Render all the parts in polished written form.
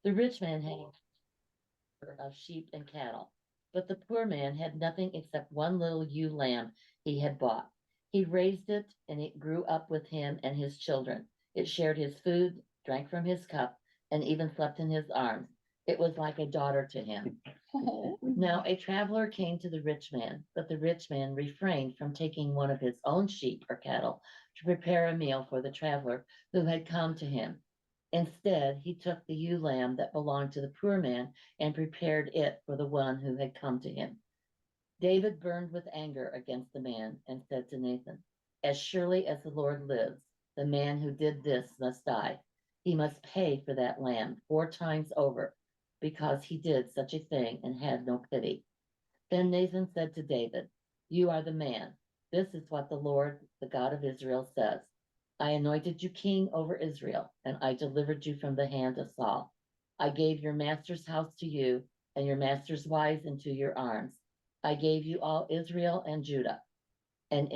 The rich man had a herd of sheep and cattle, but the poor man had nothing except one little ewe lamb he had bought. He raised it, and it grew up with him and his children. It shared his food, drank from his cup, and even slept in his arms. It was like a daughter to him. Now a traveler came to the rich man, but the rich man refrained from taking one of his own sheep or cattle to prepare a meal for the traveler who had come to him. Instead, he took the ewe lamb that belonged to the poor man and prepared it for the one who had come to him. David burned with anger against the man and said to Nathan, "As surely as the Lord lives, the man who did this must die. He must pay for that lamb 4 times over, because he did such a thing and had no pity." Then Nathan said to David, "You are the man. This is what the Lord, the God of Israel, says. I anointed you king over Israel, and I delivered you from the hand of Saul. I gave your master's house to you, and your master's wives into your arms. I gave you all Israel and Judah. And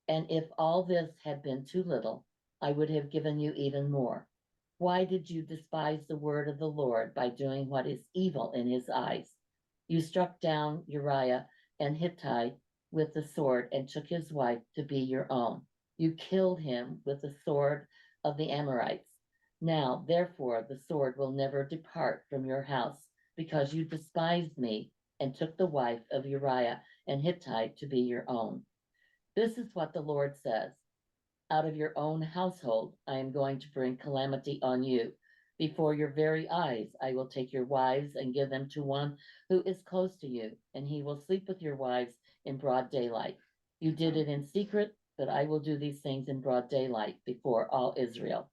if all this had been too little, I would have given you even more. Why did you despise the word of the Lord by doing what is evil in his eyes? You struck down Uriah and Hittite with the sword and took his wife to be your own. You killed him with the sword of the Amorites. Now, therefore, the sword will never depart from your house, because you despised me and took the wife of Uriah and Hittite to be your own. This is what the Lord says. Out of your own household, I am going to bring calamity on you. Before your very eyes, I will take your wives and give them to one who is close to you, and he will sleep with your wives in broad daylight. You did it in secret, but I will do these things in broad daylight before all Israel.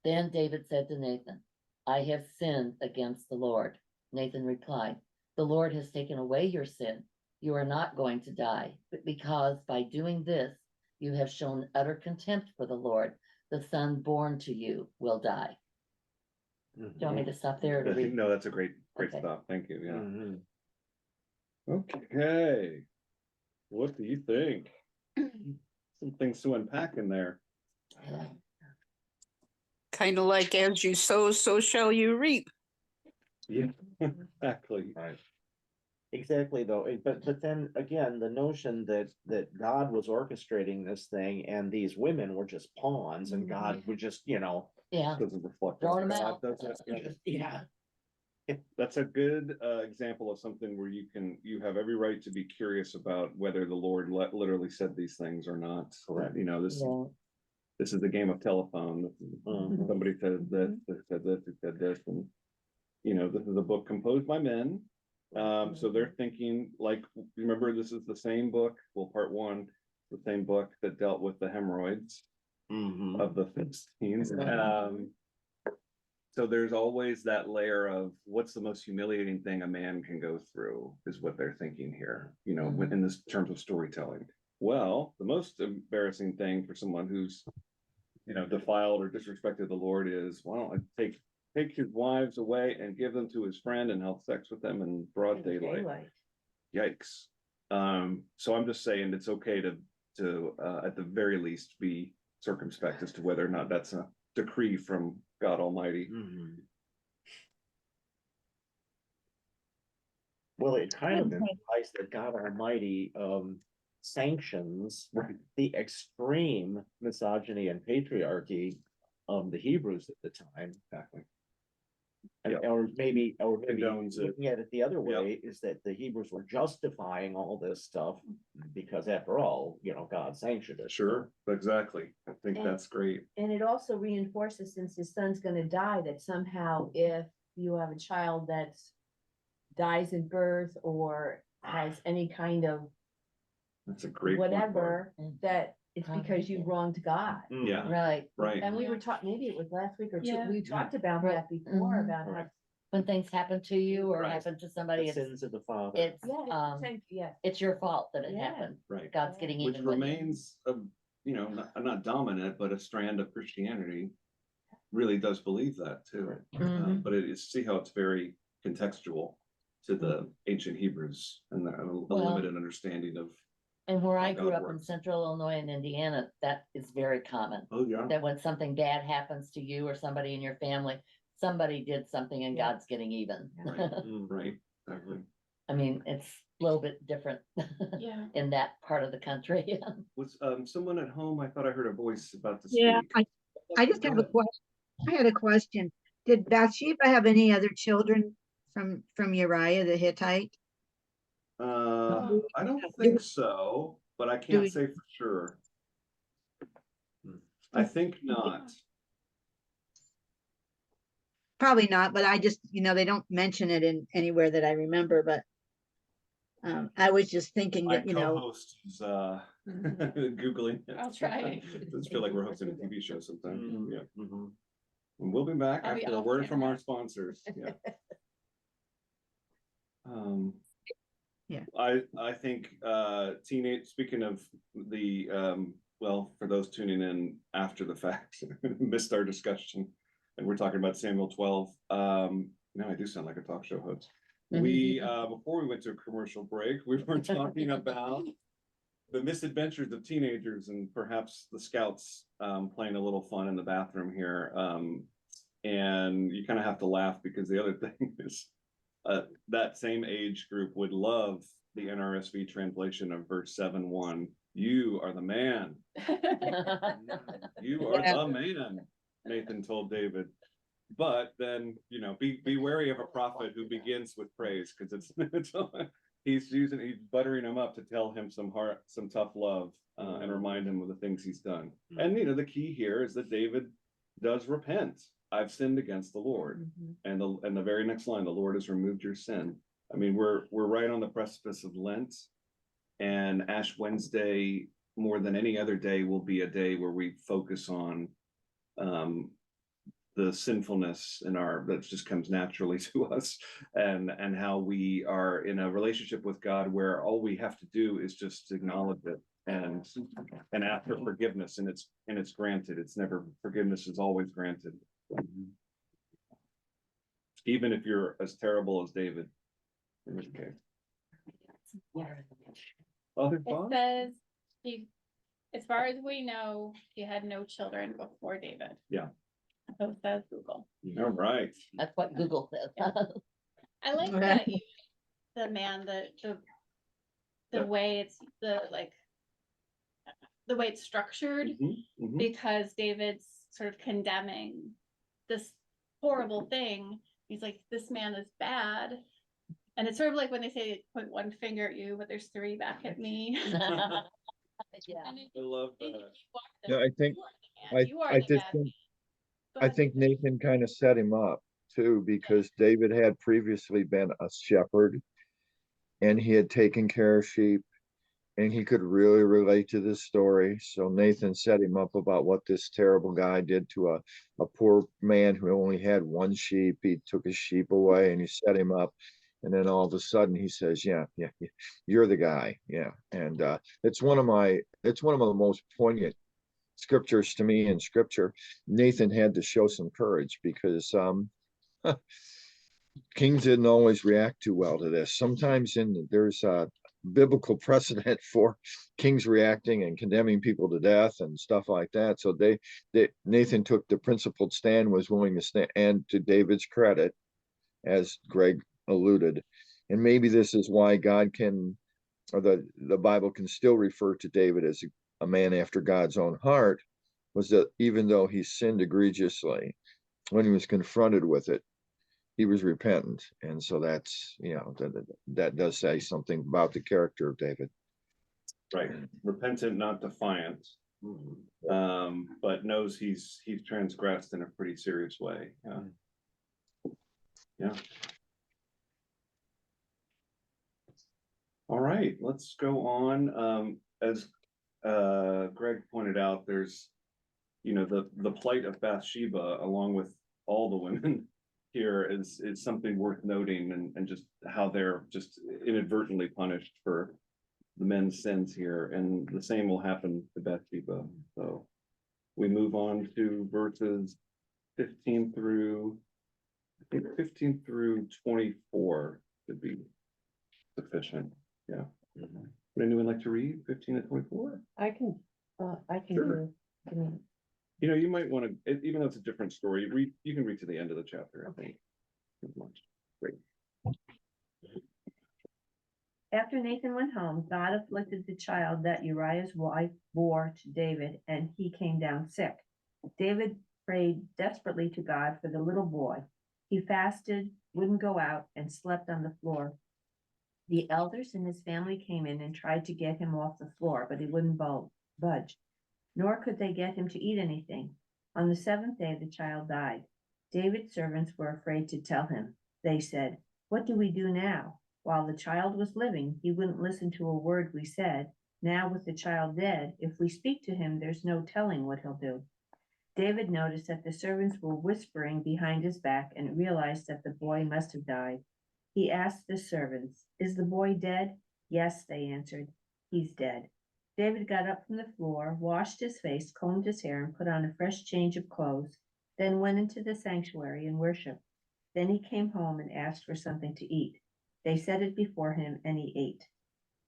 Then David said to Nathan, I have sinned against the Lord. Nathan replied, the Lord has taken away your sin. You are not going to die, but because by doing this, you have shown utter contempt for the Lord, the son born to you will die. Do you want me to stop there? To read? No, that's a great Okay. stop. Thank you. Yeah. Mhm. Okay. What do you think? Some things to unpack in there. Yeah. Kind of like as you sow, so shall you reap. Yeah, exactly. Right. Exactly though, but then again, the notion that God was orchestrating this thing and these women were just pawns and God would just, Yeah. Doesn't reflect Throwing them God, out. does it? yeah. That's a good example of something where you have every right to be curious about whether the Lord literally said these things or not. Correct. You know, this Yeah. this is the game of telephone. Mhm. Somebody said this, they said this, who said this, and this is a book composed by men. So they're thinking like, remember, this is the same book. Well, part one, the same book that dealt with the hemorrhoids Mhm. of the Philistines. So there's always that layer of what's the most humiliating thing a man can go through is what they're thinking here, in this terms of storytelling. Well, the most embarrassing thing for someone who's, defiled or disrespected the Lord is, why don't I take his wives away and give them to his friend and have sex with them in broad daylight. Yikes. So I'm just saying it's okay to at the very least be circumspect as to whether or not that's a decree from God Almighty. Mhm. Well, it kind of implies that God Almighty sanctions Right. the extreme misogyny and patriarchy of the Hebrews at the time. Exactly. And, Yep. or maybe Condones it. looking at it the other way is that the Hebrews were justifying all this stuff because after all, God sanctioned it. Sure, exactly. I think that's great. And it also reinforces, since his son's gonna die, that somehow if you have a child that dies in birth or has any kind of That's a great point, whatever, Barb. that it's because you wronged God. Mhm. Yeah. Right. Right. And we were talking, maybe it was last week or two, Yeah. we talked about Right. that before, Mhm. about Right. how. When things happen to you or Right. happen to The somebody, sins of the father. it's Yeah, yeah, it's your fault that it Yeah. happened. Right. God's getting Which even with you. remains not dominant, but a strand of Christianity really does believe that too. Mhm. But see how it's very contextual to the ancient Hebrews and a Well, limited understanding of. And where I how grew God up in works. central Illinois and Indiana, that is very common. Oh yeah. That when something bad happens to you or somebody in your family, somebody did something and Yeah. God's getting even. Right. Mm-hmm. Right, exactly. I mean, it's a little bit different Yeah. in that part of the country. Was, someone at home? I thought I heard a voice about to Yeah, speak. I just Go have a ahead. question. I had a question. Did Bathsheba have any other children from Uriah the Hittite? I don't think so, but I Do can't we- say for sure. I think not. Probably not, but I just, they don't mention it in anywhere that I remember, but I was just thinking My that, co-host is Googling it. I'll try. Does feel like we're hosting a TV show sometimes. Mhm. Yeah. Mhm. And we'll be back I'll be after a off word from camera. our sponsors. Yeah. Yeah. I think speaking of the well, for those tuning in after the fact, missed our discussion, and we're talking about Samuel 12. Now I do sound like a talk show host. We before we went to a commercial break, we were talking about the misadventures of teenagers and perhaps the scouts playing a little fun in the bathroom here. And you kind of have to laugh because the other thing is that same age group would love the NRSV translation of verse 7:1. You are the man. You are the man, Nathan told David. But then, be wary of a prophet who begins with praise, because he's buttering him up to tell him some tough love and remind him of the things he's done. And the key here is that David does repent. I've sinned against the Lord. And the very next line, the Lord has removed your sin. I mean, we're right on the precipice of Lent, and Ash Wednesday, more than any other day, will be a day where we focus on the sinfulness that just comes naturally to us, and how we are in a relationship with God where all we have to do is just acknowledge it and ask for forgiveness, and it's granted. Forgiveness is always granted, even if you're as terrible as David in this case. Other It thoughts? says he, as far as we know, he had no children before David. Yeah. So says Google. All right. That's what Google says. I like Okay. that the man, the Yeah. way it's the way it's structured, Mhm, mhm. because David's sort of condemning this horrible thing. He's like, this man is bad. And it's sort of like when they say point one finger at you, but there's three back at me. Yeah. And I love you that. are Yeah, I think, you are the man. You are I the just bad think, man. Go I ahead. think Nathan kind of set him up too, because David had previously been a shepherd and he had taken care of sheep and he could really relate to this story. So Nathan set him up about what this terrible guy did to a poor man who only had one sheep. He took his sheep away and he set him up. And then all of a sudden he says, yeah, you're the guy. Yeah. And it's one of the most poignant scriptures to me in scripture. Nathan had to show some courage because kings didn't always react too well to this. Sometimes there's a biblical precedent for kings reacting and condemning people to death and stuff like that. So Nathan took the principled stand, was willing to stand, and to David's credit, as Greg alluded, and maybe this is why God can, or the Bible can still refer to David as a man after God's own heart, was that even though he sinned egregiously, when he was confronted with it, he was repentant. And so that's, that does say something about the character of David. Right. Repentant, not defiant. But knows he's transgressed in a pretty serious way. Yeah. All right, let's go on. As Greg pointed out, there's the plight of Bathsheba, along with all the women here, is something worth noting, and just how they're just inadvertently punished for the men's sins here, and the same will happen to Bathsheba. So we move on to verses 15 through 24 should be sufficient. Yeah. Would anyone like to read 15 to 24? I can Sure. do, give me You know, you might wanna, even though it's a different story, you can read to the end of the chapter, I think. Great. After Nathan went home, God afflicted the child that Uriah's wife bore to David, and he came down sick. David prayed desperately to God for the little boy. He fasted, wouldn't go out, and slept on the floor. The elders in his family came in and tried to get him off the floor, but he wouldn't budge, nor could they get him to eat anything. On the seventh day, the child died. David's servants were afraid to tell him. They said, "What do we do now? While the child was living, he wouldn't listen to a word we said. Now with the child dead, if we speak to him, there's no telling what he'll do." David noticed that the servants were whispering behind his back and realized that the boy must have died. He asked the servants, "Is the boy dead?" "Yes," they answered. "He's dead." David got up from the floor, washed his face, combed his hair, and put on a fresh change of clothes, then went into the sanctuary and worshiped. Then he came home and asked for something to eat. They set it before him, and he ate.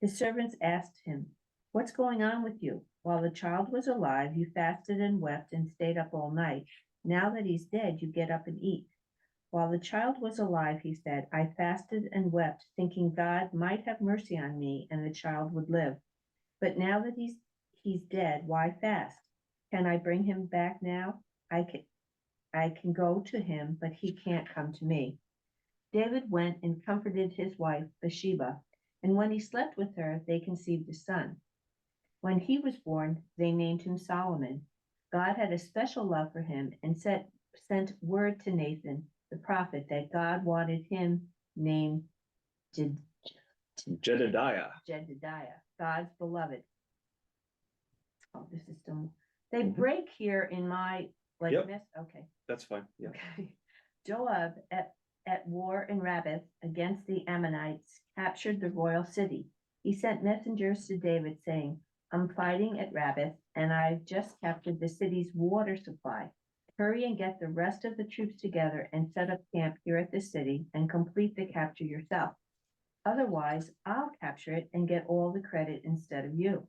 His servants asked him, "What's going on with you? While the child was alive, you fasted and wept and stayed up all night. Now that he's dead, you get up and eat." "While the child was alive," he said, "I fasted and wept, thinking God might have mercy on me and the child would live. But now that he's dead, why fast? Can I bring him back now? I can go to him, but he can't come to me." David went and comforted his wife Bathsheba, and when he slept with her, they conceived a son. When he was born, they named him Solomon. God had a special love for him and sent word to Nathan, the prophet, that God wanted him named Jedediah. Jedediah, God's beloved. Oh, this is still, they Mhm. break here in my, like, Yep. okay. That's fine, yeah. Okay. Joab at war in Rabbah against the Ammonites captured the royal city. He sent messengers to David saying, "I'm fighting at Rabbah and I've just captured the city's water supply. Hurry and get the rest of the troops together and set up camp here at the city and complete the capture yourself. Otherwise, I'll capture it and get all the credit instead of you."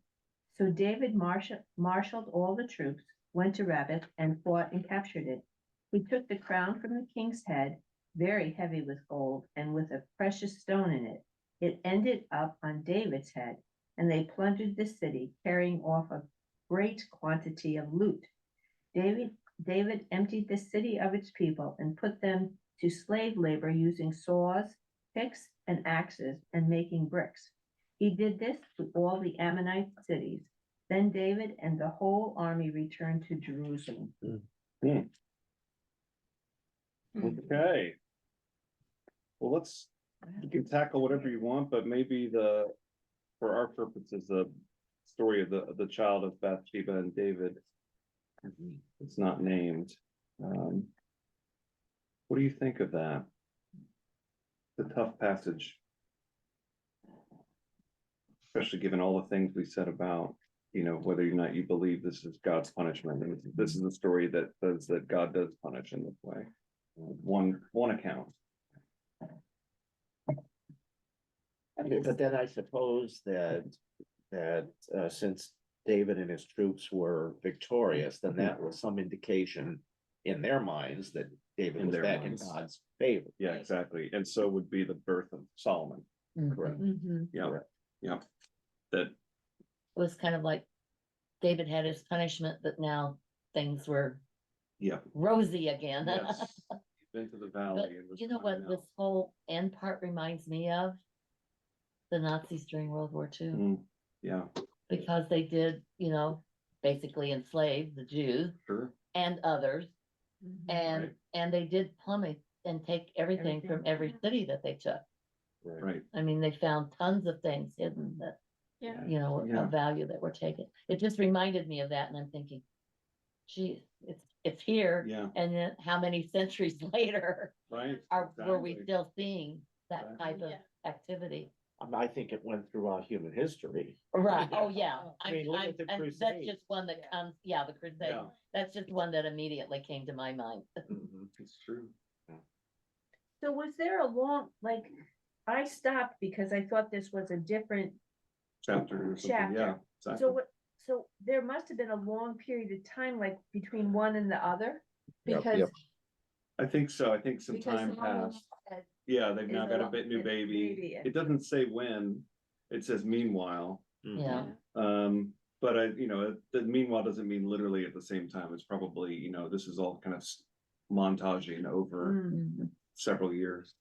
So David marshaled all the troops, went to Rabbah and fought and captured it. He took the crown from the king's head, very heavy with gold and with a precious stone in it. It ended up on David's head, and they plundered the city, carrying off a great quantity of loot. David emptied the city of its people and put them to slave labor using saws, picks, and axes, and making bricks. He did this to all the Ammonite cities. Then David and the whole army returned to Jerusalem. Okay. Well, you can tackle whatever you want, but maybe for our purposes, the story of the child of Bathsheba and David. It's not named. What do you think of that? The tough passage. Especially given all the things we said about, whether or not you believe this is God's punishment. And this is a story that says that God does punish in this way. One account. But then I suppose that since David and his troops were victorious, then that was some indication in their minds that David In was their back in minds. God's favor. Yeah, exactly. And so would be the birth of Solomon. Correct. Mhm. Yeah, Correct. yeah. That, Was kind of like David had his punishment, but now things were yeah, rosy again. yes. Been to the But valley. and was you know finding what this whole end part reminds me of? The Nazis during World War II, out. Yeah, because they did, basically enslave the Jews sure. and others, Mhm. Right. and they did plummet and take everything from every city that they took. Right. I mean, they found tons of things hidden that, Yeah. Yeah. of value that were taken. It just reminded me of that, and I'm thinking, geez, it's here, Yeah, and then how many centuries later right. were we Exactly. still seeing that Exactly. type of Yeah. activity? I think it went throughout human history. Right, oh, yeah, I mean, look at the and that's Crusades. just one that comes, the Crusade, Yeah. that's just one that immediately came to my mind. Mhm. It's true. So was there a long, I stopped because I thought this was a different Chapter or something, Chapter. yeah. Exactly. So what, so there must have been a long period of time, like between one and the other, Yep, because. yep. I think so. I think some because time Solomon passed. had- Yeah, they've now is got a a bit new baby, baby. and- It doesn't say when. It says meanwhile. Yeah. But the meanwhile doesn't mean literally at the same time. It's probably, this is all kind of montaging over Mm. several years.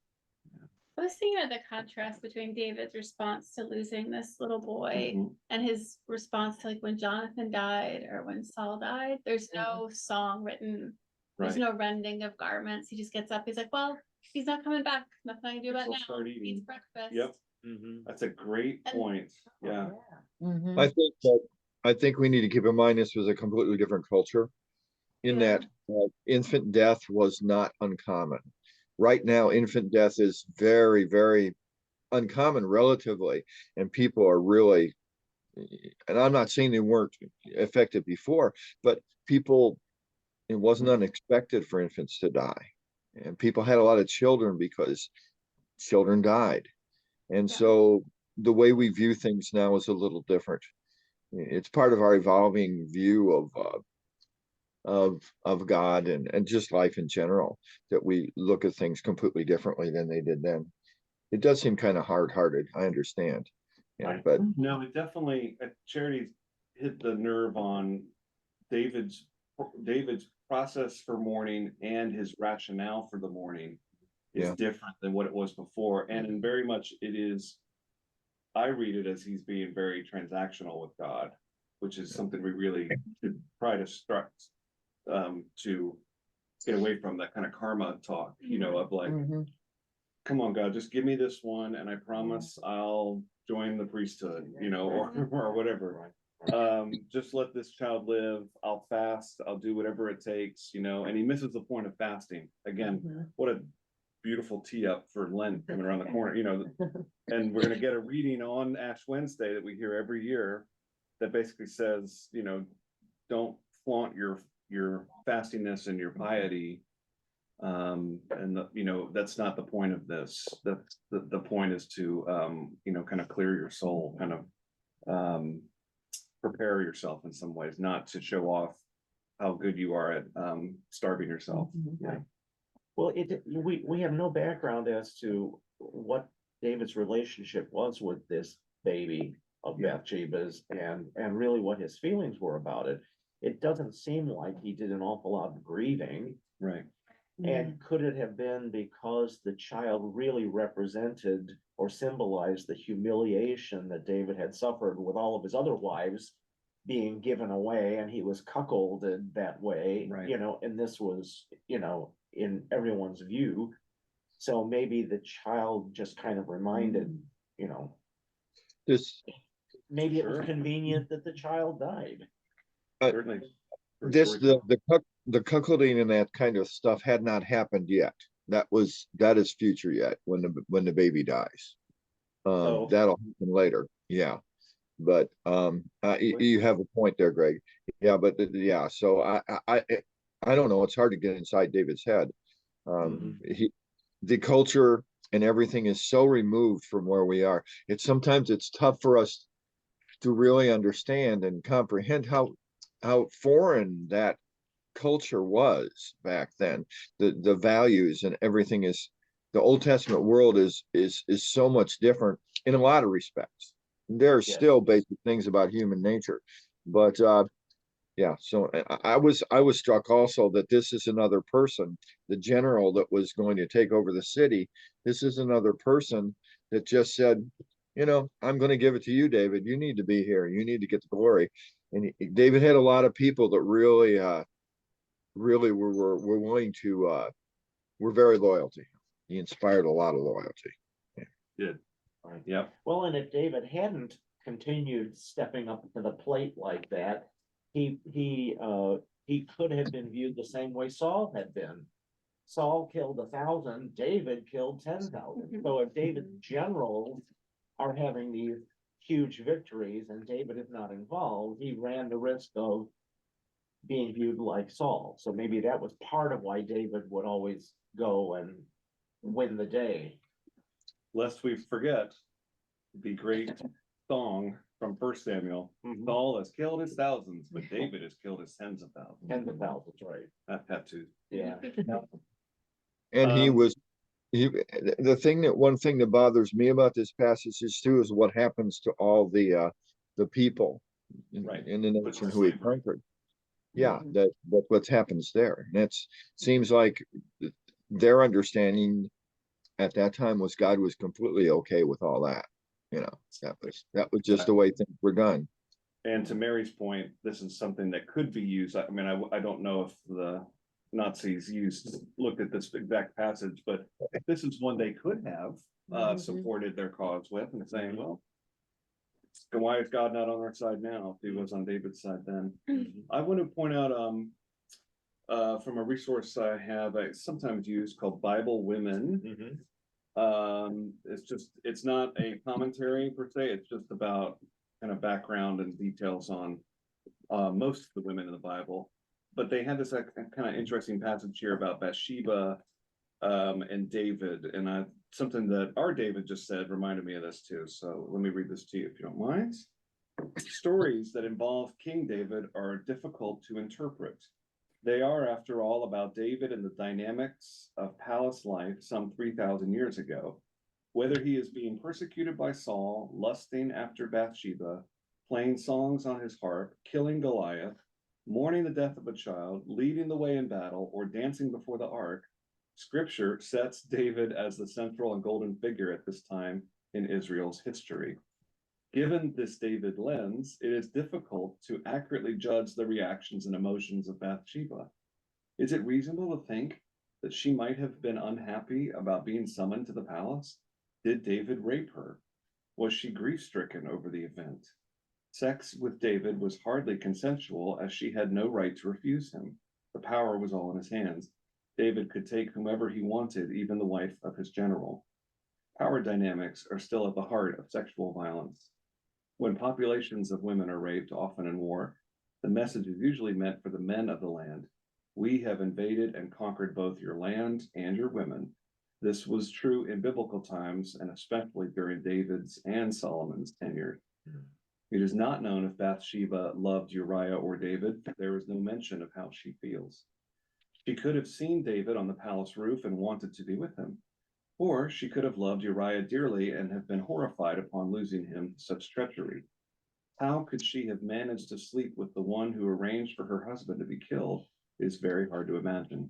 I was thinking of the contrast between David's response to losing this little boy Mhm. and his response to like when Jonathan died or when Saul died. There's no song written. There's Right. no rending of garments. He just gets up. He's like, well, he's not coming back. Nothing I can do about it We'll now. start Eats eating. breakfast. Yep, Mhm. that's a great And- point. Yeah. Mhm. I think we need to keep in mind this was a completely different culture. In Yeah. that infant death was not uncommon. Right now, infant death is very, very uncommon relatively, and people are really, and I'm not saying they weren't affected before, but people, it wasn't unexpected for infants to die. And people had a lot of children because children died. And Yeah. so the way we view things now is a little different. It's part of our evolving view of God and just life in general, that we look at things completely differently than they did then. It does seem kind of hard-hearted, I understand. Yeah, Right. but No, it definitely, Charity's hit the nerve on David's process for mourning and his rationale for the mourning is Yeah. different than what it was before. And in very much it is, I read it as he's being very transactional with God, which is something we really should try to start to get away from, that kind of karma talk, of like, Mhm. come on, God, just give me this one and I promise I'll join the priesthood, or whatever. Just let this child live. I'll fast. I'll do whatever it takes, and he misses the point of fasting. Again, Mhm. what a beautiful tee up for Lent coming around the corner, and we're gonna get a reading on Ash Wednesday that we hear every year that basically says, don't flaunt your fastingness and your piety. That's not the point of this. The point is to kind of clear your soul, kind of prepare yourself in some ways, not to show off how good you are at starving yourself. Yeah. Well, we have no background as to what David's relationship was with this baby of Yeah. Bathsheba's and really what his feelings were about it. It doesn't seem like he did an awful lot of grieving. Right. And could it have been because the child really represented or symbolized the humiliation that David had suffered with all of his other wives being given away, and he was cuckolded that way, Right. And this was, in everyone's view. So maybe the child just kind of reminded, this, maybe it was Sure. convenient that the child died. Certainly. For this, storytelling. the cuckolding and that kind of stuff had not happened yet. That is future yet, when the baby dies. So- That'll happen later, yeah. But, you have a point there, Greg. Yeah, but, yeah, so I don't know, it's hard to get inside David's head. The culture and everything is so removed from where we are. Sometimes it's tough for us to really understand and comprehend how foreign that culture was back then. The values and everything the Old Testament world is so much different in a lot of respects. There are Yes. still basic things about human nature, but yeah. So I was struck also that this is another person, the general that was going to take over the city. This is another person that just said, I'm going to give it to you, David. You need to be here. You need to get the glory. And David had a lot of people that really were willing to, were very loyal to him. He inspired a lot of loyalty. Yep. Well, and if David hadn't continued stepping up to the plate like that, he could have been viewed the same way Saul had been. Saul killed 1,000, David killed 10,000. Mhm. So if David's generals are having these huge victories and David is not involved, he ran the risk of being viewed like Saul. So maybe that was part of why David would always go and win the day. Lest we forget the great song from First Samuel. Mhm. Saul has killed his thousands, but David has killed his tens of thousands. Tens of thousands, right? That tattoo. Yeah. And he Um, was, one thing that bothers me about this passage is too, is what happens to all the people Right. in the Put nation to who he slavery. conquered. Yeah, Mhm. that what happens there. And that's, seems like their understanding at that time was God was completely okay with all that. You know, that was just the way things were done. And to Mary's point, this is something that could be used. I mean, I don't know if the Nazis looked at this exact passage, but this is one they could have Mhm. supported their cause with and saying, well, why is God not on our side now if he was on David's side then? I want to point out from a resource I have, I sometimes use called Bible Women. Mhm. It's not a commentary per se, it's just about kind of background and details on most of the women in the Bible. But they had this kind of interesting passage here about Bathsheba and David, and something that our David just said reminded me of this too. So let me read this to you if you don't mind. Stories that involve King David are difficult to interpret. They are, after all, about David and the dynamics of palace life some 3,000 years ago. Whether he is being persecuted by Saul, lusting after Bathsheba, playing songs on his harp, killing Goliath, mourning the death of a child, leading the way in battle, or dancing before the ark, Scripture sets David as the central and golden figure at this time in Israel's history. Given this David lens, it is difficult to accurately judge the reactions and emotions of Bathsheba. Is it reasonable to think that she might have been unhappy about being summoned to the palace? Did David rape her? Was she grief-stricken over the event? Sex with David was hardly consensual, as she had no right to refuse him. The power was all in his hands. David could take whomever he wanted, even the wife of his general. Power dynamics are still at the heart of sexual violence. When populations of women are raped, often in war, the message is usually meant for the men of the land. We have invaded and conquered both your land and your women. This was true in biblical times, and especially during David's and Solomon's tenure. It is not known if Bathsheba loved Uriah or David. There is no mention of how she feels. She could have seen David on the palace roof and wanted to be with him. Or she could have loved Uriah dearly and have been horrified upon losing him to such treachery. How could she have managed to sleep with the one who arranged for her husband to be killed is very hard to imagine.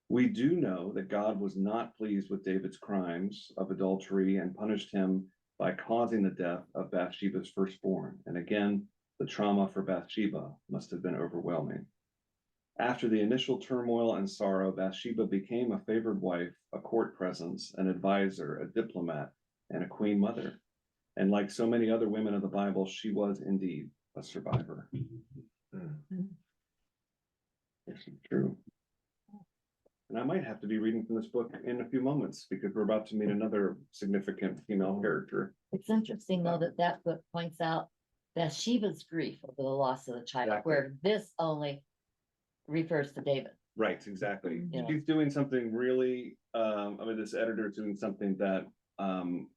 We do know that God was not pleased with David's crimes of adultery and punished him by causing the death of Bathsheba's firstborn. And again, the trauma for Bathsheba must have been overwhelming. After the initial turmoil and sorrow, Bathsheba became a favored wife, a court presence, an advisor, a diplomat, and a queen mother. And like so many other women of the Bible, she was indeed a survivor. This is true. And I might have to be reading from this book in a few moments because we're about to meet another significant female character. It's interesting though that that book points out Bathsheba's grief over the loss of the child, Exactly. where this only refers to David. Right, exactly. Yeah. She's doing something really, this editor is doing something that,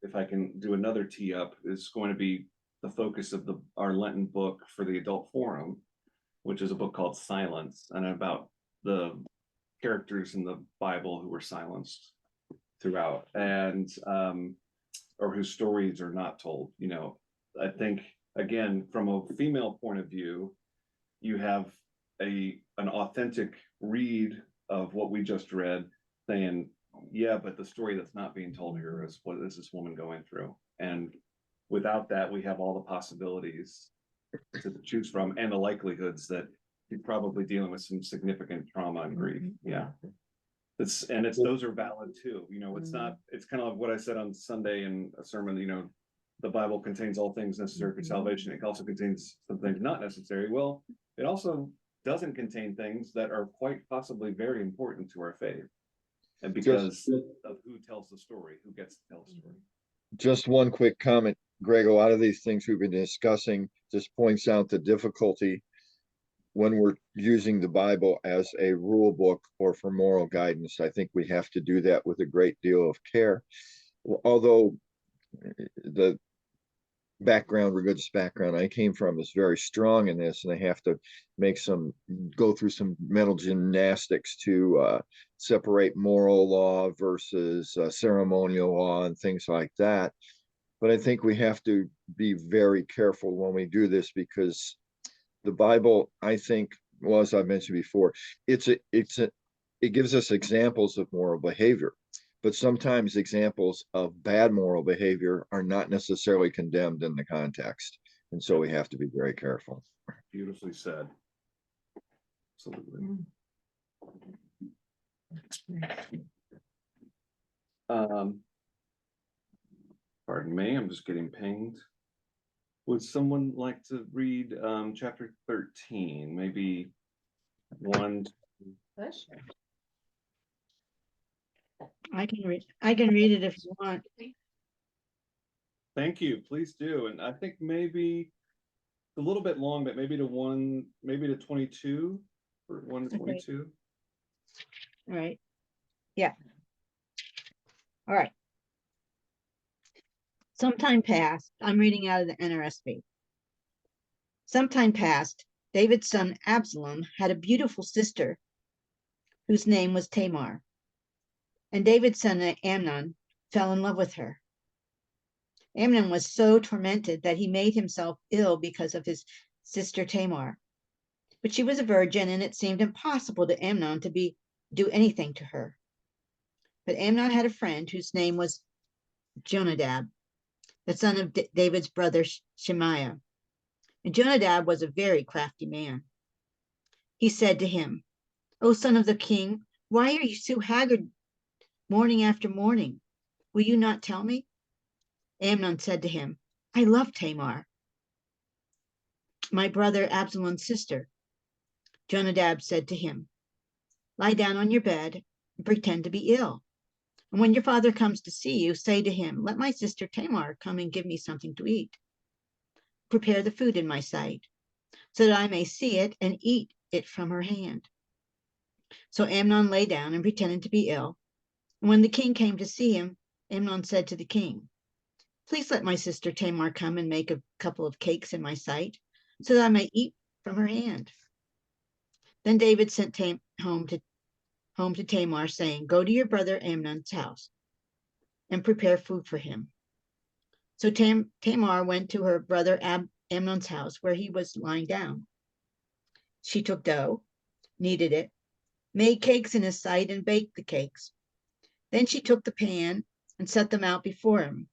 if I can do another tee up, is going to be the focus of our Lenten book for the Adult Forum, which is a book called Silence, and about the characters in the Bible who were silenced throughout, and or whose stories are not told. You know, I think again, from a female point of view, you have an authentic read of what we just read, saying, yeah, but the story that's not being told here is what is this woman going through. And without that, we have all the possibilities to choose from and the likelihoods that you're probably dealing with some significant trauma and grief. Yeah. Those are valid too. You know, it's not, it's kind of like what I said on Sunday in a sermon, you know, the Bible contains all things necessary for salvation. It also contains some things not necessary. Well, it also doesn't contain things that are quite possibly very important to our faith. And because of who tells the story, who gets to tell the story. Just one quick comment, Greg, a lot of these things we've been discussing just points out the difficulty when we're using the Bible as a rule book or for moral guidance. I think we have to do that with a great deal of care. Although the background, religious background I came from is very strong in this, and I have to go through some mental gymnastics to separate moral law versus ceremonial law and things like that. But I think we have to be very careful when we do this, because the Bible, I think, well, as I mentioned before, it gives us examples of moral behavior, but sometimes examples of bad moral behavior are not necessarily condemned in the context. And so we have to be very careful. Beautifully said. Absolutely. Pardon me, I'm just getting pinged. Would someone like to read chapter 13, maybe one? I can read it if you want. Thank you, please do. And I think maybe a little bit long, but maybe to 22 or 1 to Okay. 22. All right. Yeah. All right. Sometime passed, I'm reading out of the NRSV. Sometime passed, David's son Absalom had a beautiful sister whose name was Tamar. And David's son Amnon fell in love with her. Amnon was so tormented that he made himself ill because of his sister Tamar. But she was a virgin, and it seemed impossible to Amnon to do anything to her. But Amnon had a friend whose name was Jonadab, the son of David's brother Shemaiah. And Jonadab was a very crafty man. He said to him, "O son of the king, why are you so haggard morning after morning? Will you not tell me?" Amnon said to him, "I love Tamar, my brother Absalom's sister." Jonadab said to him, "Lie down on your bed and pretend to be ill. And when your father comes to see you, say to him, 'Let my sister Tamar come and give me something to eat. Prepare the food in my sight, so that I may see it and eat it from her hand.'" So Amnon lay down and pretended to be ill. And when the king came to see him, Amnon said to the king, "Please let my sister Tamar come and make a couple of cakes in my sight, so that I may eat from her hand." Then David sent home to Tamar, saying, "Go to your brother Amnon's house and prepare food for him." So Tamar went to her brother Amnon's house, where he was lying down. She took dough, kneaded it, made cakes in his sight, and baked the cakes. Then she took the pan and set them out before him,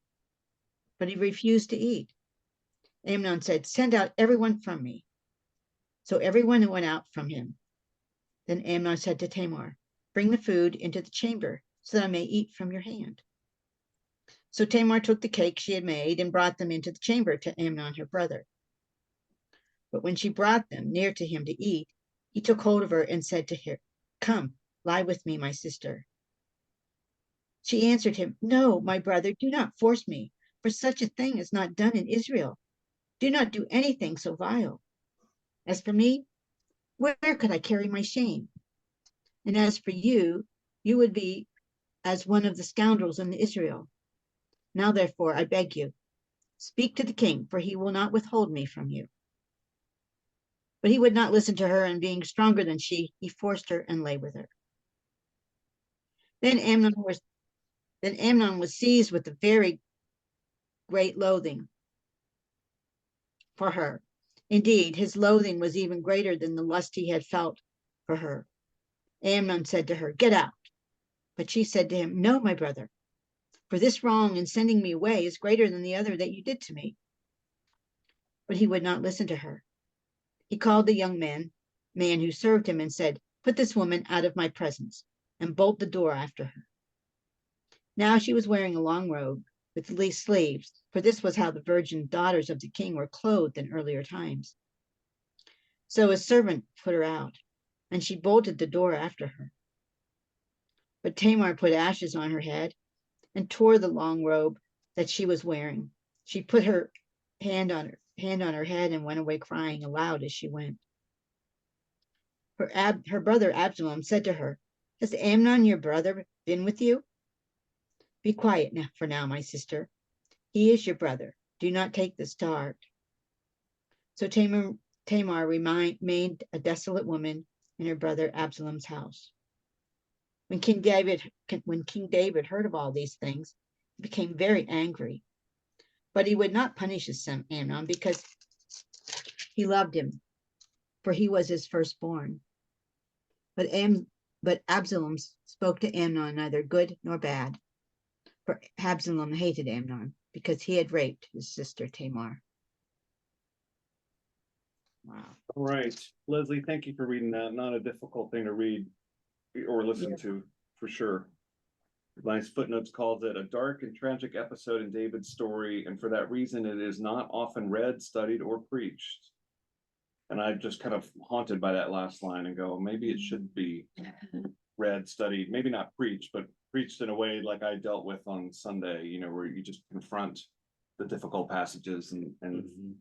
but he refused to eat. Amnon said, "Send out everyone from me." So everyone went out from him. Then Amnon said to Tamar, "Bring the food into the chamber, so that I may eat from your hand." So Tamar took the cakes she had made and brought them into the chamber to Amnon, her brother. But when she brought them near to him to eat, he took hold of her and said to her, "Come, lie with me, my sister." She answered him, "No, my brother, do not force me, for such a thing is not done in Israel. Do not do anything so vile. As for me, where could I carry my shame? And as for you, you would be as one of the scoundrels in Israel. Now, therefore, I beg you, speak to the king, for he will not withhold me from you." But he would not listen to her, and being stronger than she, he forced her and lay with her. Then Amnon was seized with a very great loathing for her. Indeed, his loathing was even greater than the lust he had felt for her. Amnon said to her, "Get out." But she said to him, "No, my brother, for this wrong in sending me away is greater than the other that you did to me." But he would not listen to her. He called the young man who served him and said, "Put this woman out of my presence and bolt the door after her." Now she was wearing a long robe with lace sleeves, for this was how the virgin daughters of the king were clothed in earlier times. So his servant put her out, and she bolted the door after her. But Tamar put ashes on her head and tore the long robe that she was wearing. She put her hand on her head and went away crying aloud as she went. Her brother Absalom said to her, "Has Amnon your brother been with you?" "Be quiet now, for now, my sister. He is your brother, Do not take this to heart. So Tamar remained a desolate woman in her brother Absalom's house. When King David heard of all these things, he became very angry. But he would not punish his son Amnon because he loved him, for he was his firstborn. But Absalom spoke to Amnon neither good nor bad, for Absalom hated Amnon because he had raped his sister Tamar. Wow. All right, Leslie, thank you for reading that. Not a difficult thing to read or listen to, for sure. Nice footnotes calls it a dark and tragic episode in David's story, and for that reason, it is not often read, studied, or preached. And I'm just kind of haunted by that last line and go, maybe it should be read, studied, maybe not preached, but preached in a way like I dealt with on Sunday, you know, where you just confront the difficult passages. And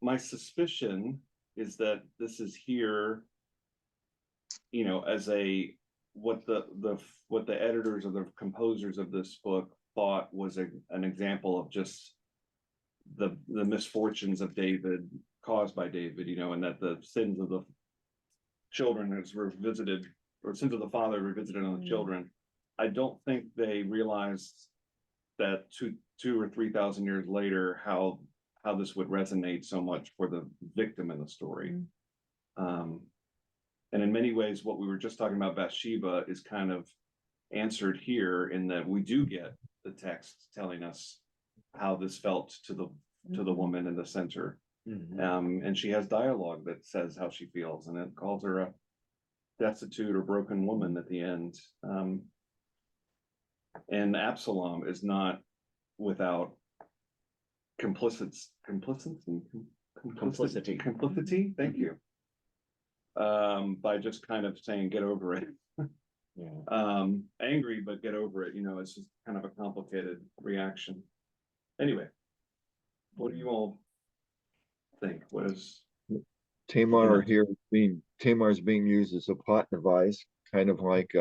my suspicion is that this is here, you know, as what the editors or the composers of this book thought was an example of just the misfortunes of David caused by David, you know, and that the sins of the children is revisited, or sins of the father revisited on the children. I don't think they realized that two or 3,000 years later how this would resonate so much for the victim in the story. And in many ways, what we were just talking about Bathsheba is kind of answered here in that we do get the text telling us how this felt to the woman in the center. And she has dialogue that says how she feels, and it calls her a destitute or broken woman at the end. And Absalom is not without complicity. Thank you. By just kind of saying, get over it. Angry, but get over it. You know, it's just kind of a complicated reaction. Anyway, what do you all think? What is Tamar's being used as a plot device, kind of like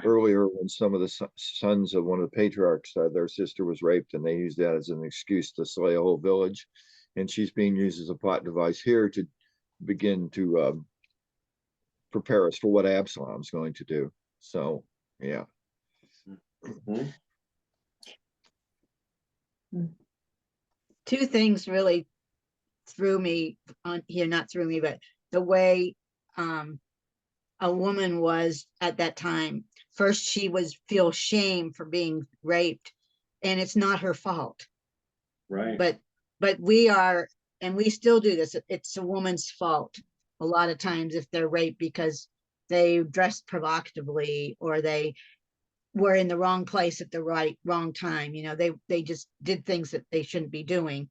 earlier when some of the sons of one of the patriarchs, their sister was raped, and they used that as an excuse to slay a whole village. And she's being used as a plot device here to begin to prepare us for what Absalom's going to do. So, yeah. Two things really threw me on here, not threw me, but the way a woman was at that time. First, she feel shame for being raped, and it's not her fault. right? But we are, and we still do this. It's a woman's fault a lot of times if they're raped because they dressed provocatively or they were in the wrong place at the wrong time. You know, they just did things that they shouldn't be doing.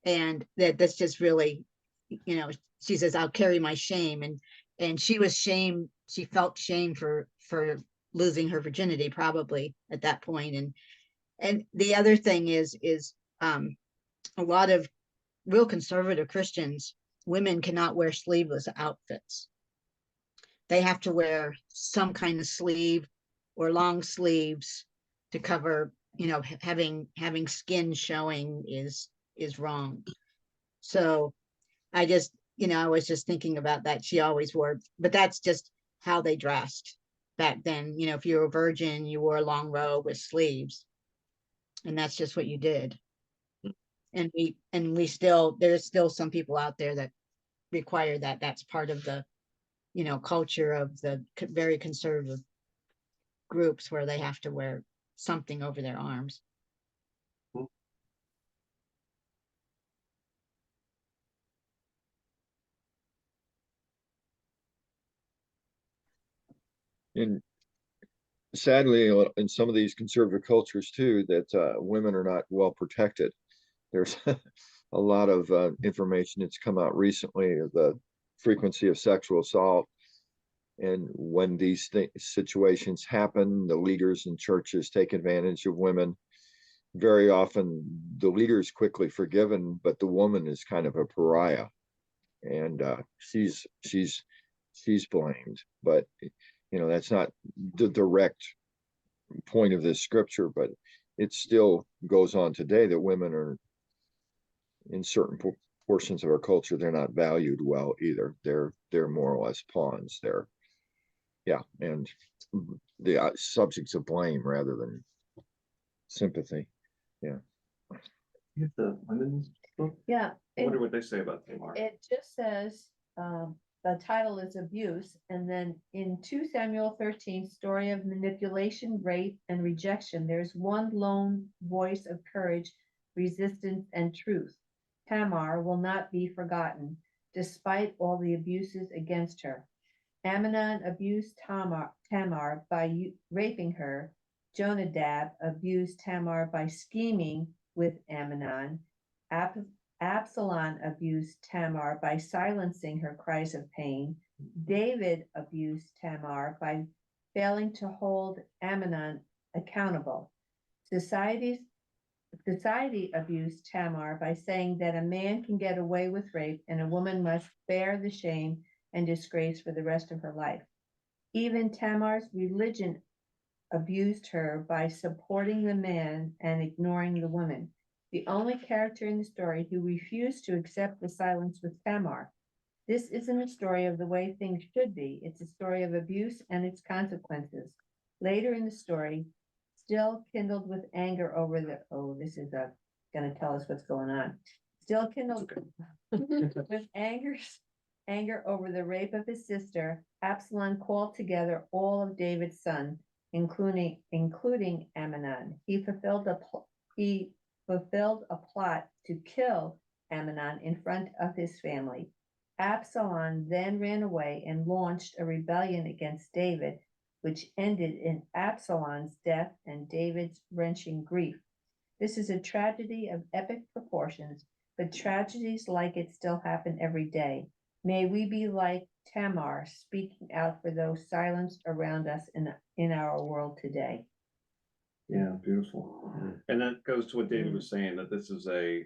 And that's just really, you know, she says, I'll carry my shame. And she was shamed. She felt shame for losing her virginity probably at that point. And the other thing is a lot of real conservative Christians, women cannot wear sleeveless outfits. They have to wear some kind of sleeve or long sleeves to cover, you know, having skin showing is wrong. So I just, you know, I was just thinking about that. She always wore, but that's just how they dressed back then. You know, if you were a virgin, you wore a long robe with sleeves, and that's just what you did. And we still, there's still some people out there that require that. That's part of the, you know, culture of the very conservative groups where they have to wear something over their arms. And sadly, in some of these conservative cultures too, that women are not well protected. There's a lot of information that's come out recently of the frequency of sexual assault. And when these situations happen, the leaders in churches take advantage of women. Very often the leader is quickly forgiven, but the woman is kind of a pariah. And she's blamed. But you know, that's not the direct point of this scripture, but it still goes on today that women are in certain portions of our culture, they're not valued well either. They're more or less pawns there. Yeah, and the subjects of blame rather than sympathy. You have the women's book? Yeah. I wonder what they say about Tamar. It just says, the title is abuse, and then in 2 Samuel 13, story of manipulation, rape, and rejection, there's one lone voice of courage, resistance, and truth. Tamar will not be forgotten, despite all the abuses against her. Amnon abused Tamar by raping her. Jonadab abused Tamar by scheming with Amnon. Absalom abused Tamar by silencing her cries of pain. David abused Tamar by failing to hold Amnon accountable. Society abused Tamar by saying that a man can get away with rape and a woman must bear the shame and disgrace for the rest of her life. Even Tamar's religion abused her by supporting the man and ignoring the woman. The only character in the story who refused to accept the silence was Tamar. This isn't a story of the way things should be. It's a story of abuse and its consequences. Later in the story, still kindled with anger over this is gonna tell us what's going on. Still kindled with anger over the rape of his sister, Absalom called together all of David's sons, including Amnon. He fulfilled a plot to kill Amnon in front of his family. Absalom then ran away and launched a rebellion against David, which ended in Absalom's death and David's wrenching grief. This is a tragedy of epic proportions, but tragedies like it still happen every day. May we be like Tamar, speaking out for those silenced around us in our world today. Yeah, beautiful. And that goes to what David was saying, that this is a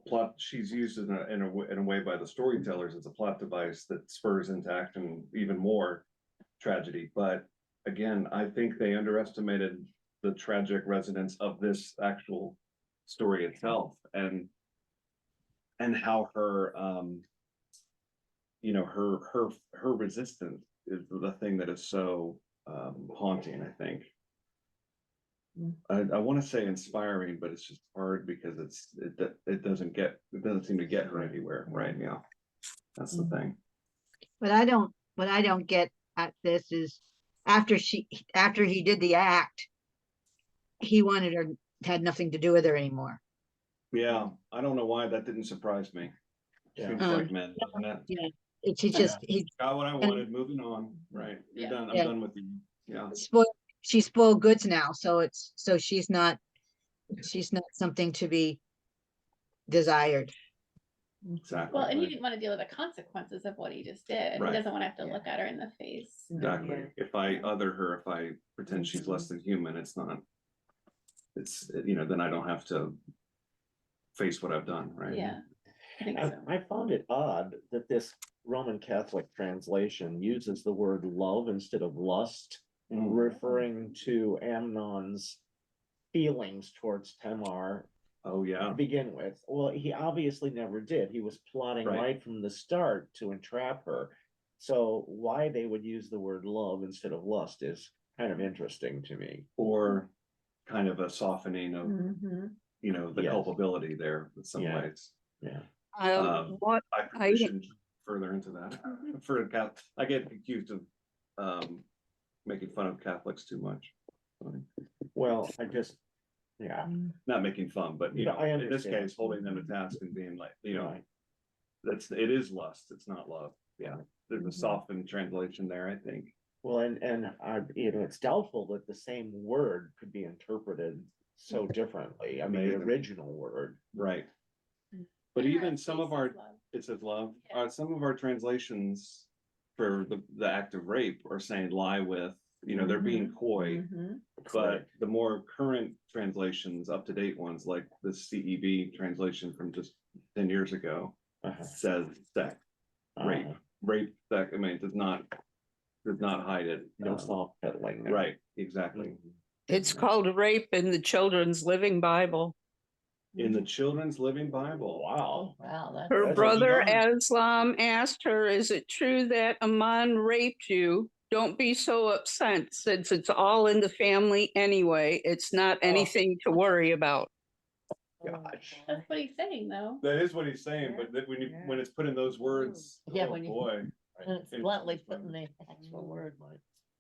plot, she's used in a way by the storytellers as a plot device that spurs into action even more tragedy. But again, I think they underestimated the tragic resonance of this actual story itself, and how her her resistance is the thing that is so haunting, I think. I want to say inspiring, but it's just hard because it doesn't seem to get her anywhere right now. That's the thing. What I don't get at this is after he did the act, he wanted her, had nothing to do with her anymore. Yeah, I don't know why that didn't surprise me. Yeah. Seems like men, doesn't it? Yeah, he Got what I wanted, moving on, right? You're Yeah. done, I'm Yeah. done with you. Yeah. she's spoiled goods now, so she's not something to be desired. Exactly. Well, and he right. didn't want to deal with the consequences of what he just did. Right. He doesn't want to have to Yeah. look at her in the face. Exactly. Yeah. If I other her, if I pretend she's less than human, it's not. It's, then I don't have to face what I've done, right? Yeah, I think so. I found it odd that this Roman Catholic translation uses the word love instead of lust, referring to Amnon's feelings towards Tamar Oh, to yeah. begin with. Well, he obviously never did. He was plotting Right. right from the start to entrap her. So why they would use the word love instead of lust is kind of interesting to me. Or kind of a softening of, Mhm. the Yes. culpability there in some Yeah. ways. Yeah. What I I- probably shouldn't further into that. I get accused of making fun of Catholics too much. Well, yeah. Not making fun, but No, I in this understand. case, holding them to task and being like, Right. it is lust, it's not love. Yeah, there's a Mhm. softened translation there, I think. Well, and it's doubtful that the same word could be interpreted so differently. I mean, the Amazing. original word. Right. But And even our some of face our, is love. it says love, Yeah. some of our translations for the act of rape are saying lie with, they're being coy. Mhm. But the more current translations, up-to-date ones, like the CEB translation from just 10 years ago, Uh-huh. says sex, rape, sex, I mean, it does not hide it. No soft peddling. there. Right, exactly. It's called rape in the Children's Living Bible. in the Children's Living Bible. Wow. Wow, that's. Her That's brother bizarre. Aslam asked her, "Is it true that Aman raped you? Don't be so upset since it's all in the family anyway. It's not anything to worry about." Gosh. That's what he's saying, though. That is what he's saying, but that when it's put in those words, Yeah, oh when you- boy, And it's bluntly put in the actual word.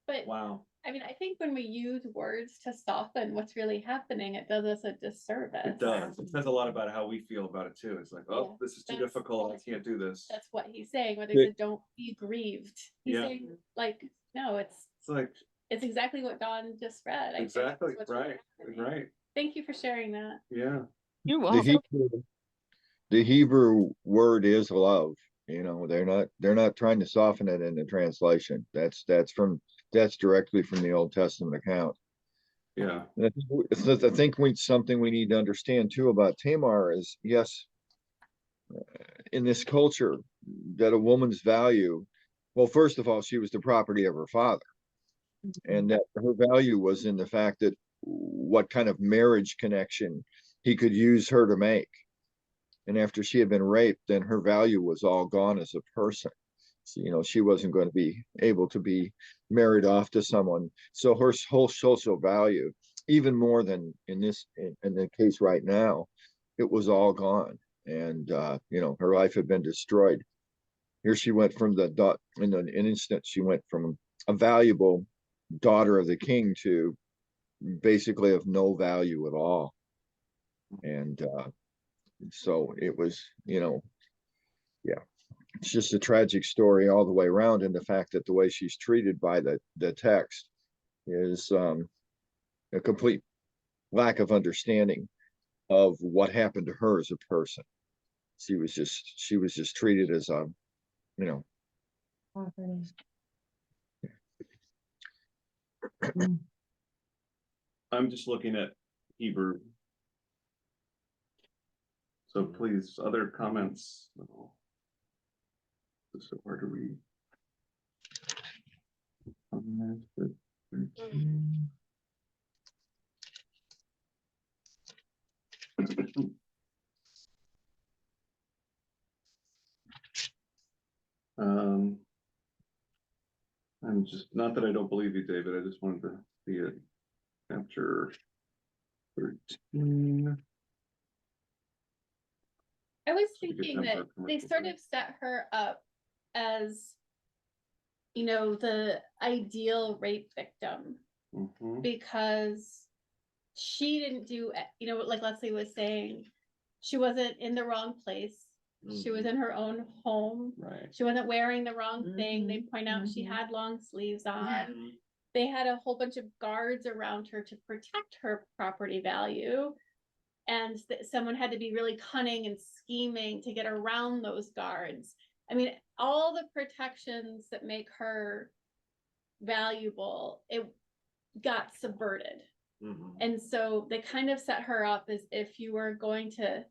But wow, I mean, I think when we use words to soften what's really happening, it does us a disservice. it does. It says a lot about how we feel about it too. It's like, Yeah, oh, this is too that's- difficult. I can't do this. That's what he's saying, where they Yeah. said, don't be grieved. He's Yeah. saying, like, no, It's like, it's exactly what Dawn just read. I think that's exactly, what's really right, happening. right, Thank you for sharing that. yeah. You're The welcome. Hebrew word is love, you know, they're not trying to soften it in the translation. That's directly from the Old Testament account. Yeah, And I think something we need to understand too about Tamar is, yes, in this culture, that a woman's value, well, first of all, she was the property of her father. And that her value was in the fact that what kind of marriage connection he could use her to make. And after she had been raped, then her value was all gone as a person. So, you know, she wasn't going to be able to be married off to someone. So her whole social value, even more than in the case right now, it was all gone. And you know, her life had been destroyed. Here she went from in an instant, she went from a valuable daughter of the king to basically of no value at all. And so it was, you know, yeah, it's just a tragic story all the way around. And the fact that the way she's treated by the text is a complete lack of understanding of what happened to her as a person. She was just treated as a, you know, I'm just looking at Hebrew. So please, other comments? No. This is so hard to read. I'm just, not that I don't believe you, David, I just wanted to see it. Chapter 13. I was So we could thinking that temper they commercial sort break. of set her up as, you know, the ideal rape victim Mhm. because she didn't do, you know, like Leslie was saying, she wasn't in the wrong place. She was in her own home. Right. She wasn't wearing the wrong thing. They point out she Mhm. had long sleeves on. They had a whole bunch of guards around her to protect her property value. And someone had to be really cunning and scheming to get around those guards. I mean, all the protections that make her valuable, it got subverted. Mhm. And so they kind of set her up as if you were going to,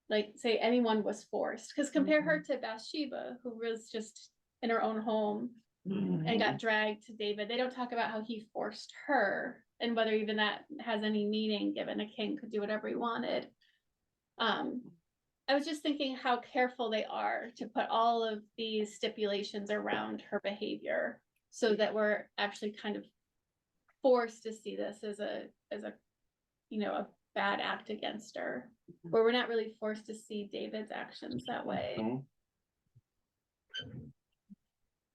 like, say anyone was forced. Because compare her to Bathsheba, who was just in her own home and got dragged to David. They don't talk about how he forced her and whether even that has any meaning, given a king could do whatever he wanted. I was just thinking how careful they are to put all of these stipulations around her behavior so that we're actually kind of forced to see this as a, you know, a bad act against her, where we're not really forced to see David's actions that way. Mhm.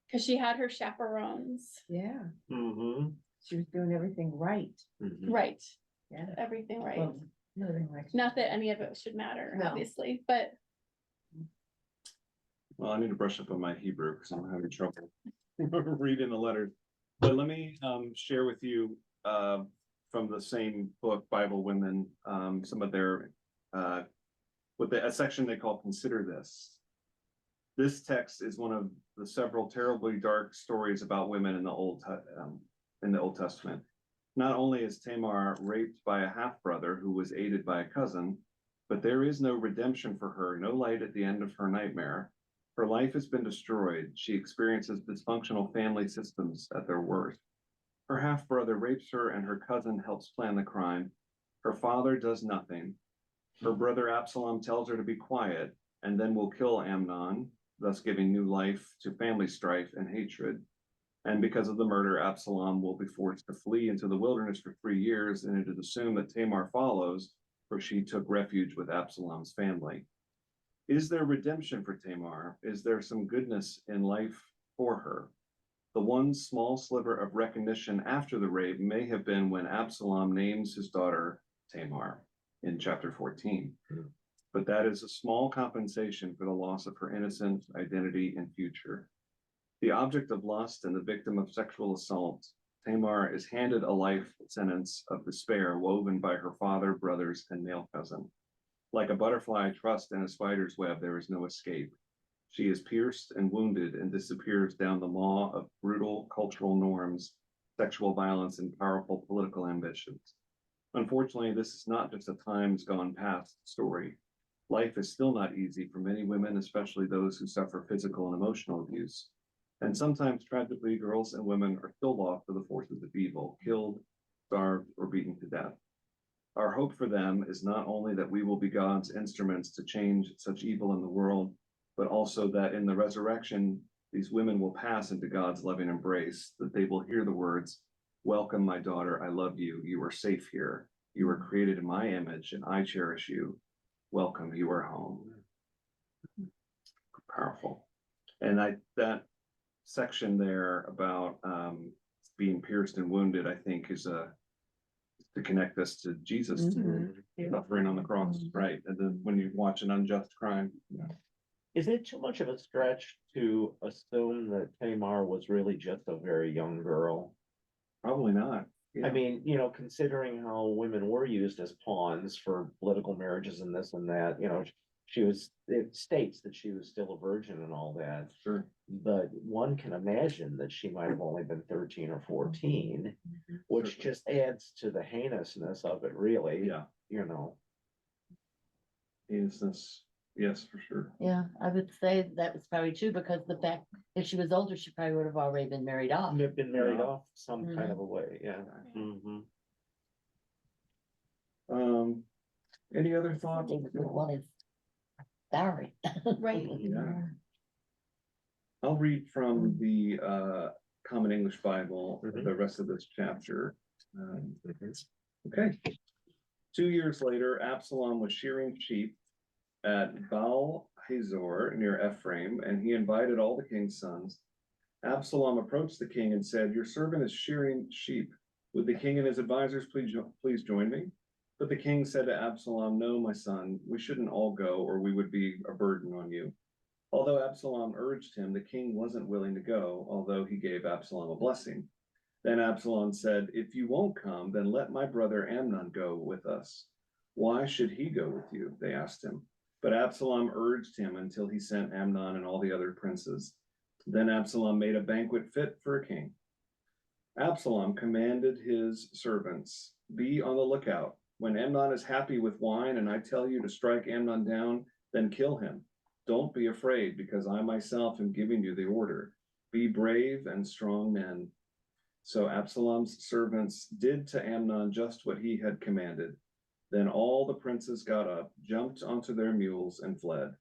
Because she had her chaperones. Yeah, Mhm. she was doing everything right. Mhm. Right. Yeah. Everything right. Well, nothing right. Not that any of it should matter, No. obviously, but Well, I need to brush up on my Hebrew because I'm having trouble reading the letters. But let me share with you from the same book, Bible Women, some of their a section they call "Consider This." This text is one of the several terribly dark stories about women in the Old Testament. Not only is Tamar raped by a half brother who was aided by a cousin, but there is no redemption for her, no light at the end of her nightmare. Her life has been destroyed. She experiences dysfunctional family systems at their worst. Her half brother rapes her and her cousin helps plan the crime. Her father does nothing. Her brother Absalom tells her to be quiet and then will kill Amnon, thus giving new life to family strife and hatred. And because of the murder, Absalom will be forced to flee into the wilderness for 3 years, and it is assumed that Tamar follows, for she took refuge with Absalom's family. Is there redemption for Tamar? Is there some goodness in life for her? The one small sliver of recognition after the rape may have been when Absalom names his daughter Tamar in chapter 14. But that is a small compensation for the loss of her innocent identity and future. The object of lust and the victim of sexual assault, Tamar is handed a life sentence of despair woven by her father, brothers, and male cousin. Like a butterfly trussed in a spider's web, there is no escape. She is pierced and wounded and disappears down the maw of brutal cultural norms, sexual violence, and powerful political ambitions. Unfortunately, this is not just a times gone past story. Life is still not easy for many women, especially those who suffer physical and emotional abuse. And sometimes, tragically, girls and women are still lost to the forces of evil, killed, starved, or beaten to death. Our hope for them is not only that we will be God's instruments to change such evil in the world, but also that in the resurrection, these women will pass into God's loving embrace, that they will hear the words, "Welcome, my daughter, I love you, you are safe here. You were created in my image, and I cherish you. Welcome, you are home." Powerful. And that section there about being pierced and wounded, I think, is to connect us to Jesus suffering on the cross, right? And then when you watch an unjust crime. Is it too much of a stretch to assume that Tamar was really just a very young girl? Probably not. I mean, considering how women were used as pawns for political marriages and this and that, it states that she was still a virgin and all that. Sure. But one can imagine that she might have only been 13 or 14, which just adds to the heinousness of it, really. Yeah. Innocence. Yes, for sure. Yeah, I would say that was probably true because the fact if she was older, she probably would have already been married off. Have been married Yeah. off some kind of a way, yeah. Mhm. Any other thoughts? David would want his dowry. Right. Yeah. I'll read from the Common English Bible, the rest of this chapter. Okay. 2 years later, Absalom was shearing sheep at Baal Hazor near Ephraim, and he invited all the king's sons. Absalom approached the king and said, "Your servant is shearing sheep. Would the king and his advisors please join me?" But the king said to Absalom, "No, my son, we shouldn't all go, or we would be a burden on you." Although Absalom urged him, the king wasn't willing to go, although he gave Absalom a blessing. Then Absalom said, "If you won't come, then let my brother Amnon go with us." "Why should he go with you?" they asked him. But Absalom urged him until he sent Amnon and all the other princes. Then Absalom made a banquet fit for a king. Absalom commanded his servants, "Be on the lookout. When Amnon is happy with wine and I tell you to strike Amnon down, then kill him. Don't be afraid, because I myself am giving you the order. Be brave and strong men." So Absalom's servants did to Amnon just what he had commanded. Then all the princes got up, jumped onto their mules, and fled.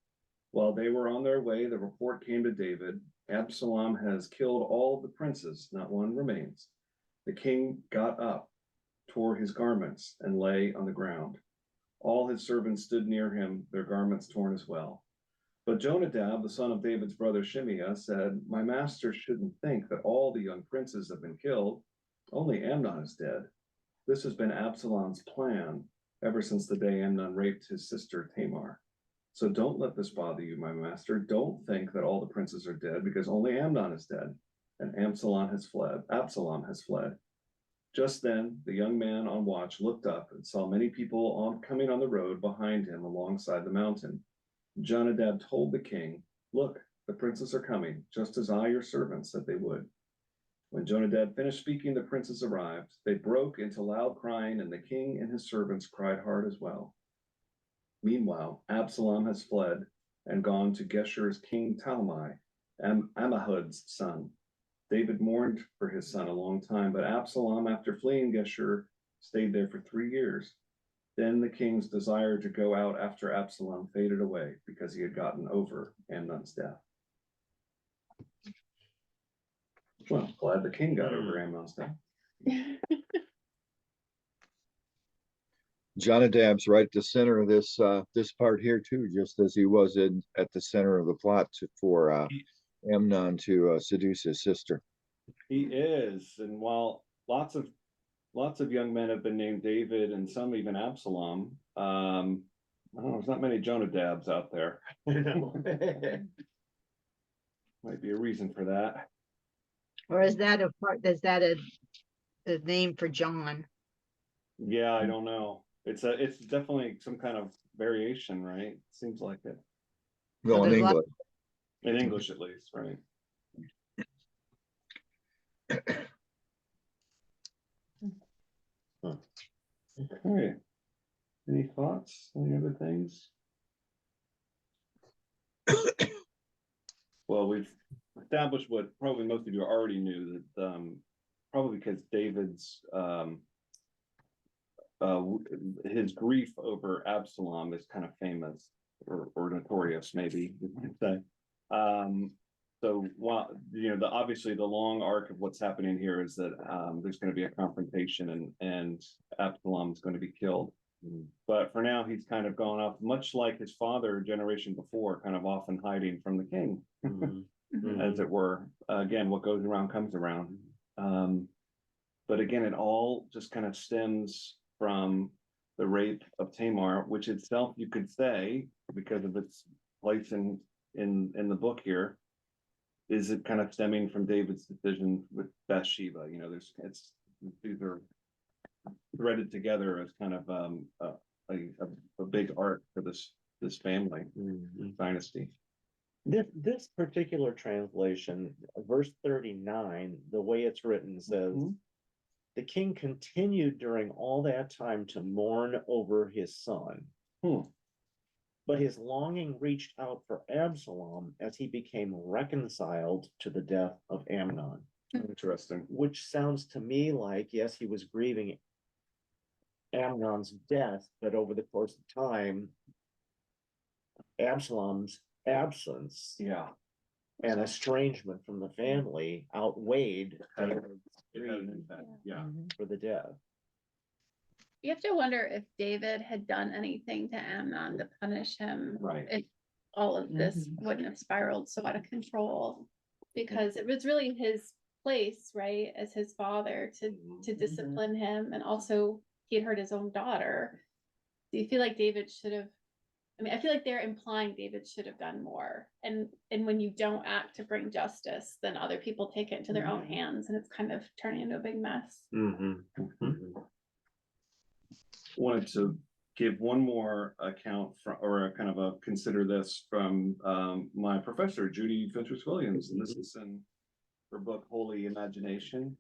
While they were on their way, the report came to David, "Absalom has killed all the princes, not one remains." The king got up, tore his garments, and lay on the ground. All his servants stood near him, their garments torn as well. But Jonadab, the son of David's brother Shimeah, said, "My master shouldn't think that all the young princes have been killed. Only Amnon is dead. This has been Absalom's plan ever since the day Amnon raped his sister Tamar. So don't let this bother you, my master. Don't think that all the princes are dead, because only Amnon is dead, and Absalom has fled." Just then, the young man on watch looked up and saw many people coming on the road behind him alongside the mountain. Jonadab told the king, "Look, the princes are coming, just as I, your servant, said they would." When Jonadab finished speaking, the princes arrived. They broke into loud crying, and the king and his servants cried hard as well. Meanwhile, Absalom has fled and gone to Geshur's king Talmai, Ammihud's son. David mourned for his son a long time, but Absalom, after fleeing Geshur, stayed there for 3 years. Then the king's desire to go out after Absalom faded away because he had gotten over Amnon's death. Well, glad the king got over Amnon's death. Jonadab's right at the center of this, this part here too, just as he was at the center of the plot for Amnon to seduce his sister. He is, and while lots of young men have been named David and some even Absalom, I don't know, there's not many Jonadabs out there. Might be a reason for that. Or is that a name for John? Yeah, I don't know. It's definitely some kind of variation, right? Seems like it. Well, in there's lots- English. In English, at least, right? Okay. Any thoughts? Any other things? Well, we've established what probably most of you already knew, that probably because David's his grief over Absalom is kind of famous or notorious, maybe you might say. So while obviously the long arc of what's happening here is that there's going to be a confrontation and Absalom's going to be killed. But for now, he's kind of gone off, much like his father a generation before, kind of off and hiding from the king, as it were. Again, what goes around comes around. But again, it all just kind of stems from the rape of Tamar, which itself, you could say, because of its place in the book here, is it kind of stemming from David's decision with Bathsheba. These are threaded together as kind of a big arc for this family dynasty. This particular translation, verse 39, the way it's written says, the king continued during all that time to mourn over his son. But his longing reached out for Absalom as he became reconciled to the death of Amnon. Interesting. Which sounds to me like, yes, he was grieving Amnon's death, but over the course of time, Absalom's absence and estrangement from the family outweighed David's grief Yeah. for the death. You have to wonder if David had done anything to Amnon to punish him. Right. If all of this wouldn't have spiraled so out of control, because it was really his place, right, as his father to discipline him, and also he had hurt his own daughter. Do you feel like David should have? I mean, I feel like they're implying David should have done more, and when you don't act to bring justice, then other people take it into their own hands, and it's kind of turning into a big mess. Wanted to give one more account or a kind of a consider this from my professor, Judy Fentress Williams, and this is in her book, Holy Imagination.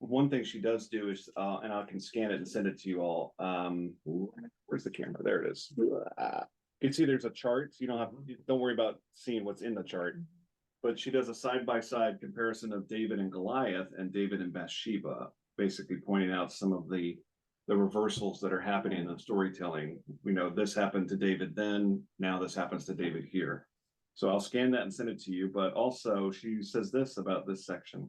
One thing she does do is, and I can scan it and send it to you all. Where's the camera? There it is. You can see there's a chart. So don't worry about seeing what's in the chart. But she does a side-by-side comparison of David and Goliath and David and Bathsheba, basically pointing out some of the reversals that are happening in the storytelling. We know this happened to David then, now this happens to David here. So I'll scan that and send it to you. But also she says this about this section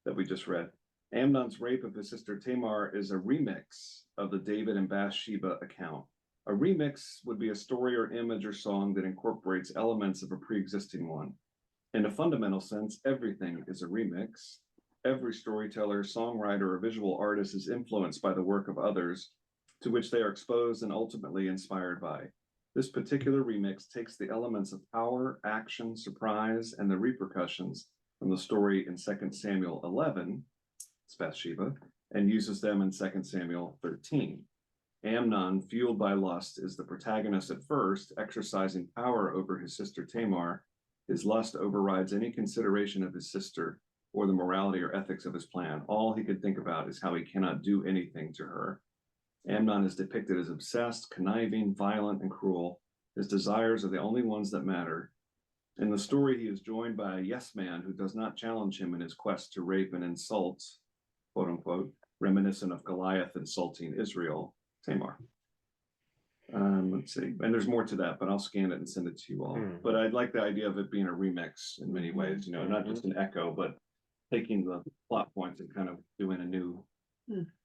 that we just read. Amnon's rape of his sister Tamar is a remix of the David and Bathsheba account. A remix would be a story or image or song that incorporates elements of a pre-existing one. In a fundamental sense, everything is a remix. Every storyteller, songwriter, or visual artist is influenced by the work of others, to which they are exposed and ultimately inspired by. This particular remix takes the elements of power, action, surprise, and the repercussions from the story in 2 Samuel 11, it's Bathsheba, and uses them in 2 Samuel 13. Amnon, fueled by lust, is the protagonist at first, exercising power over his sister Tamar. His lust overrides any consideration of his sister or the morality or ethics of his plan. All he could think about is how he cannot do anything to her. Amnon is depicted as obsessed, conniving, violent, and cruel. His desires are the only ones that matter. In the story, he is joined by a yes man who does not challenge him in his quest to rape and insult, quote unquote, reminiscent of Goliath insulting Israel, Tamar. Let's see, and there's more to that, but I'll scan it and send it to you all. Mhm. But I'd like the idea of it being a remix in many ways, you know, not just an echo, but taking the plot points and kind of doing a new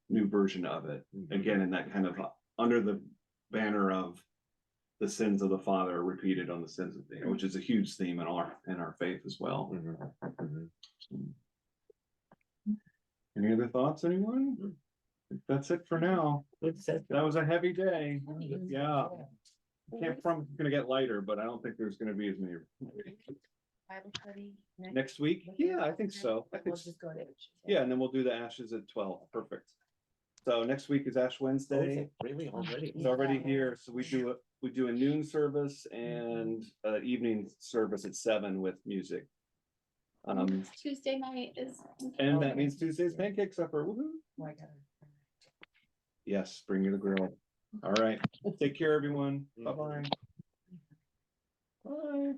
version of it. Again, in that kind of under the banner of the sins of the father repeated on the sins of the, which is a huge theme in our faith as well. Mhm, mhm. Any other thoughts, anyone? That's it for now. That was a heavy day. Yeah. I can't promise it's gonna get lighter, but I don't think there's gonna be as many. Bible study Next week? Yeah, I think so. I think We'll so. just go to. Yeah, and then we'll do the ashes at 12. Perfect. So next week is Ash Oh, is Wednesday. it really already? It's already here. So we do a noon service and evening service at 7 with music. Tuesday night is. And that means Tuesday's pancake supper. Woohoo. Yes, bring me the grill. All right. Take care, everyone. Bye-bye. Bye.